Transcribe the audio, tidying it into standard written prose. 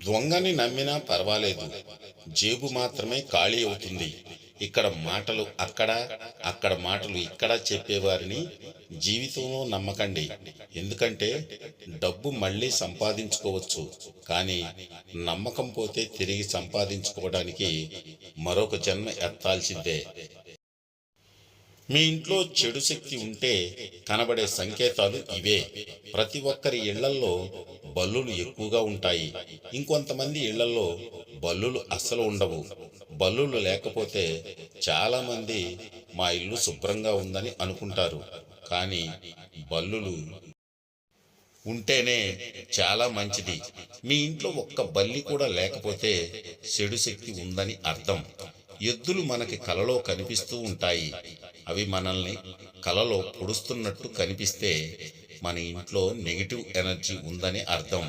దొంగని నమ్మినా పర్వాలేదు, జేబు మాత్రమే ఖాళీ అవుతుంది. ఇక్కడ మాటలు అక్కడ, అక్కడ మాటలు ఇక్కడ చెప్పేవారిని జీవితంలో నమ్మకండి. ఎందుకంటే డబ్బు మళ్ళీ సంపాదించుకోవచ్చు, కానీ నమ్మకం పోతే తిరిగి సంపాదించుకోవడానికి మరొక జన్మ ఎత్తాల్సిందే. మీ ఇంట్లో చెడు శక్తి ఉంటే కనబడే సంకేతాలు ఇవే. ప్రతి ఒక్కరి ఇళ్లల్లో బల్లులు ఎక్కువగా ఉంటాయి. ఇంకొంతమంది ఇళ్లల్లో బల్లులు అస్సలు ఉండవు. బల్లులు లేకపోతే చాలామంది మా ఇల్లు శుభ్రంగా ఉందని అనుకుంటారు. కానీ బల్లులు ఉంటేనే చాలా మంచిది. మీ ఇంట్లో ఒక్క బల్లి కూడా లేకపోతే చెడు శక్తి ఉందని అర్థం. ఎద్దులు మనకి కలలో కనిపిస్తూ ఉంటాయి. అవి మనల్ని కలలో పొడుస్తున్నట్టు కనిపిస్తే మన ఇంట్లో నెగిటివ్ ఎనర్జీ ఉందని అర్థం.